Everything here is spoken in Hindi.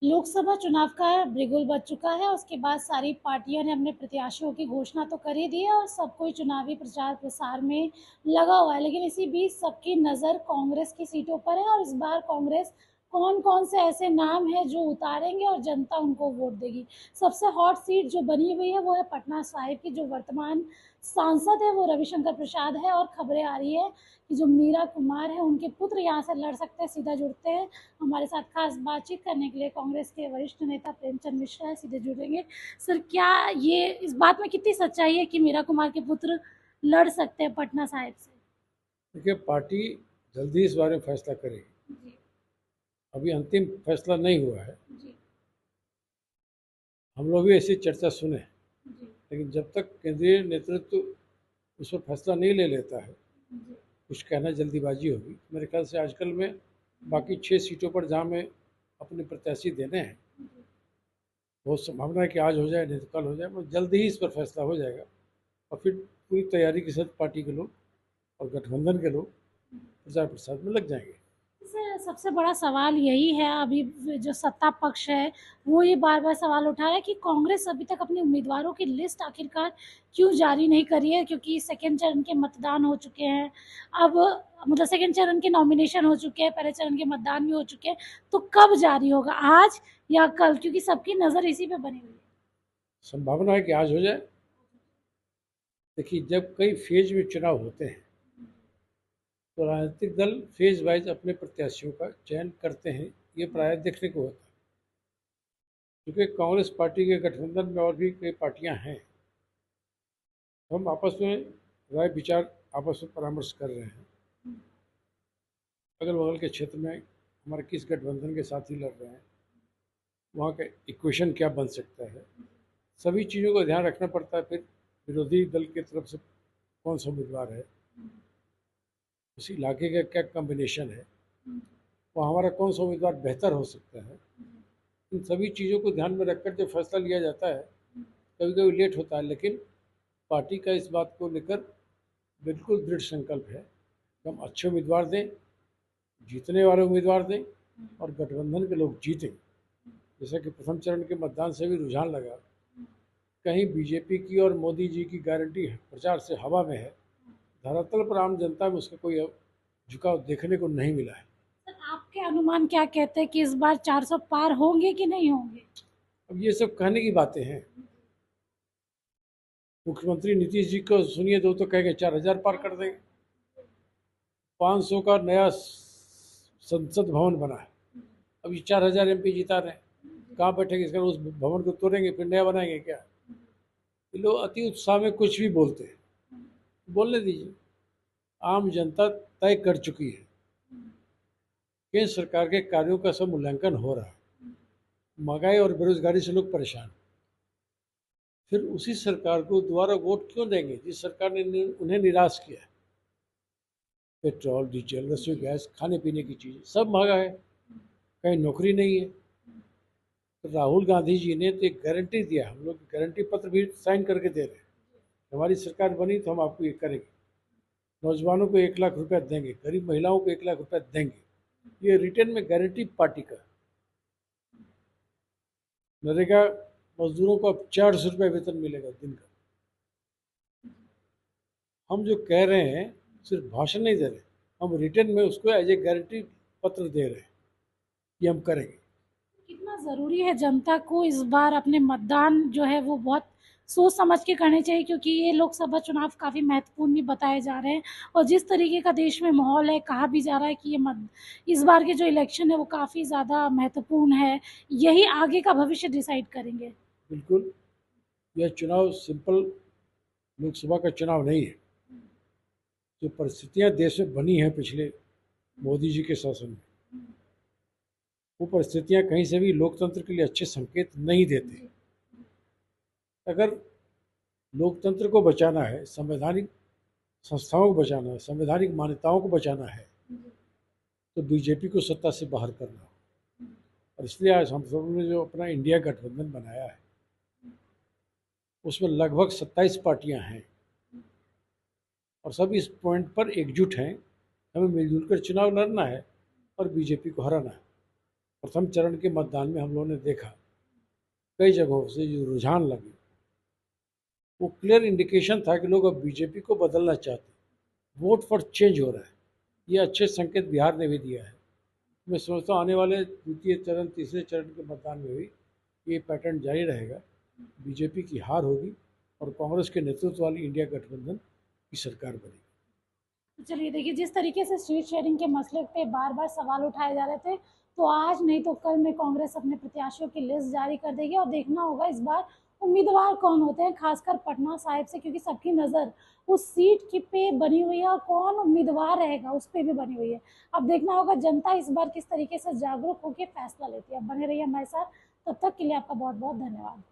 लोकसभा चुनाव का बिगुल बज चुका है। उसके बाद सारी पार्टियों ने अपने प्रत्याशियों की घोषणा तो कर ही दी है और सब कोई चुनावी प्रचार प्रसार में लगा हुआ है, लेकिन इसी बीच सबकी नज़र कांग्रेस की सीटों पर है और इस बार कांग्रेस कौन कौन से ऐसे नाम है जो उतारेंगे और जनता उनको वोट देगी। सबसे हॉट सीट जो बनी हुई है वो है पटना साहिब की। जो वर्तमान सांसद है वो रविशंकर प्रसाद है और खबरें आ रही है कि जो मीरा कुमार है उनके पुत्र यहाँ से लड़ सकते हैं। सीधा जुड़ते हैं हमारे साथ खास बातचीत करने के लिए कांग्रेस के वरिष्ठ नेता प्रेमचंद मिश्रा है, सीधे जुड़ेंगे। सर, क्या ये इस बात में कितनी सच्चाई है कि मीरा कुमार के पुत्र लड़ सकते हैं पटना साहिब से? देखिए, पार्टी जल्दी इस बारे में फैसला करेगी। जी। अभी अंतिम फैसला नहीं हुआ है। जी। हम लोग भी ऐसी चर्चा सुने, जी। लेकिन जब तक केंद्रीय नेतृत्व उस पर फैसला नहीं ले लेता है, जी। कुछ कहना जल्दीबाजी होगी। मेरे ख्याल से आजकल में बाकी 6 सीटों पर जहाँ में अपने प्रत्याशी देने हैं, बहुत संभावना है कि आज हो जाए, नहीं तो कल हो जाए। बस जल्दी ही इस पर फैसला हो जाएगा और फिर पूरी तैयारी के साथ पार्टी के लोग और गठबंधन के लोग प्रचार प्रसार में लग जाएंगे। सर, सबसे बड़ा सवाल यही है, अभी जो सत्ता पक्ष है वो ये बार बार सवाल उठा रहा है कि कांग्रेस अभी तक अपने उम्मीदवारों की लिस्ट आखिरकार क्यों जारी नहीं करी है, क्योंकि सेकेंड चरण के मतदान हो चुके हैं। अब मतलब सेकेंड चरण के नॉमिनेशन हो चुके हैं, पहले चरण के मतदान भी हो चुके हैं, तो कब जारी होगा, आज या कल? क्योंकि सबकी नज़र इसी पे बनी हुई है। संभावना है कि आज हो जाए। देखिए, जब कई फेज में चुनाव होते हैं तो राजनीतिक दल फेज वाइज अपने प्रत्याशियों का चयन करते हैं। ये प्राय देखने को होता है। क्योंकि कांग्रेस पार्टी के गठबंधन में और भी कई पार्टियां हैं, हम आपस में राय विचार, आपस में परामर्श कर रहे हैं। अगल बगल के क्षेत्र में हमारे किस गठबंधन के साथी लड़ रहे हैं, वहाँ का इक्वेशन क्या बन सकता है, सभी चीज़ों का ध्यान रखना पड़ता है। फिर विरोधी दल की तरफ से कौन सा उम्मीदवार है, उस इलाके का क्या कॉम्बिनेशन है, वहाँ हमारा कौन सा उम्मीदवार बेहतर हो सकता है, इन सभी चीज़ों को ध्यान में रखकर जब फैसला लिया जाता है, कभी कभी लेट होता है, लेकिन पार्टी का इस बात को लेकर बिल्कुल दृढ़ संकल्प है कि हम अच्छे उम्मीदवार दें, जीतने वाले उम्मीदवार दें और गठबंधन के लोग जीतें। जैसा कि प्रथम चरण के मतदान से भी रुझान लगा, कहीं बीजेपी की और मोदी जी की गारंटी प्रचार से हवा में है, धरातल पर आम जनता में उसका कोई झुकाव देखने को नहीं मिला है। सर, आपके अनुमान क्या कहते हैं कि इस बार 400 पार होंगे कि नहीं होंगे? अब ये सब कहने की बातें हैं। मुख्यमंत्री नीतीश जी को सुनिए तो कहेंगे 4,000 पार कर देंगे। 500 का नया संसद भवन बना है, अब ये 4,000 एमपी जिता रहे हैं, कहाँ बैठेंगे? इसका उस भवन को तोड़ेंगे फिर नया बनाएंगे क्या? ये लोग अति उत्साह में कुछ भी बोलते हैं, बोलने दीजिए। आम जनता तय कर चुकी है। केंद्र सरकार के कार्यों का सब मूल्यांकन हो रहा है। महंगाई और बेरोजगारी से लोग परेशान, फिर उसी सरकार को दोबारा वोट क्यों देंगे जिस सरकार ने उन्हें निराश किया है? पेट्रोल, डीजल, रसोई गैस, खाने पीने की चीज़ सब महंगा है, कहीं नौकरी नहीं है। तो राहुल गांधी जी ने तो एक गारंटी दिया, हम लोग गारंटी पत्र भी साइन करके दे रहे हैं, हमारी सरकार बनी तो हम आपको ये करेंगे, नौजवानों को 1 लाख रुपया देंगे, गरीब महिलाओं को 1 लाख रुपया देंगे। ये रिटर्न में गारंटी पार्टी का। नरेगा मजदूरों को अब 400 रुपये वेतन मिलेगा दिन का। हम जो कह रहे हैं सिर्फ भाषण नहीं दे रहे, हम रिटर्न में उसको एज ए गारंटी पत्र दे रहे हैं कि हम करेंगे। कितना ज़रूरी है जनता को इस बार अपने मतदान जो है वो बहुत सोच समझ के करने चाहिए, क्योंकि ये लोकसभा चुनाव काफ़ी महत्वपूर्ण भी बताए जा रहे हैं और जिस तरीके का देश में माहौल है, कहा भी जा रहा है कि ये मत इस बार के जो इलेक्शन है वो काफ़ी ज़्यादा महत्वपूर्ण है, यही आगे का भविष्य डिसाइड करेंगे। बिल्कुल, यह चुनाव सिंपल लोकसभा का चुनाव नहीं है। जो परिस्थितियां देश में बनी हैं पिछले मोदी जी के शासन में, वो परिस्थितियां कहीं से भी लोकतंत्र के लिए अच्छे संकेत नहीं देते। अगर लोकतंत्र को बचाना है, संवैधानिक संस्थाओं को बचाना है, संवैधानिक मान्यताओं को बचाना है, तो बीजेपी को सत्ता से बाहर करना हो। और इसलिए आज हम सब ने जो अपना इंडिया गठबंधन बनाया है, उसमें लगभग 27 पार्टियां हैं और सब इस पॉइंट पर एकजुट हैं, हमें मिलजुल कर चुनाव लड़ना है और बीजेपी को हराना है। प्रथम चरण के मतदान में हम लोगों ने देखा कई जगहों से जो रुझान लगे, वो क्लियर इंडिकेशन था कि लोग अब बीजेपी को बदलना चाहते हैं, वोट फॉर चेंज हो रहा है। ये अच्छे संकेत बिहार ने भी दिया है। मैं समझता हूँ आने वाले द्वितीय चरण तीसरे चरण के मतदान में भी ये पैटर्न जारी रहेगा। बीजेपी की हार होगी और कांग्रेस के नेतृत्व वाली इंडिया गठबंधन की सरकार बनेगी। तो चलिए देखिए, जिस तरीके से सीट शेयरिंग के मसले पे बार बार सवाल उठाए जा रहे थे, तो आज नहीं तो कल में कांग्रेस अपने प्रत्याशियों की लिस्ट जारी कर देगी और देखना होगा इस बार उम्मीदवार कौन होते हैं, खासकर पटना साहिब से, क्योंकि सबकी नज़र उस सीट की पे बनी हुई है और कौन उम्मीदवार रहेगा उस पे भी बनी हुई है। अब देखना होगा जनता इस बार किस तरीके से जागरूक होकर फैसला लेती है। अब बने रहिए हमारे साथ, तब तक के लिए आपका बहुत बहुत धन्यवाद।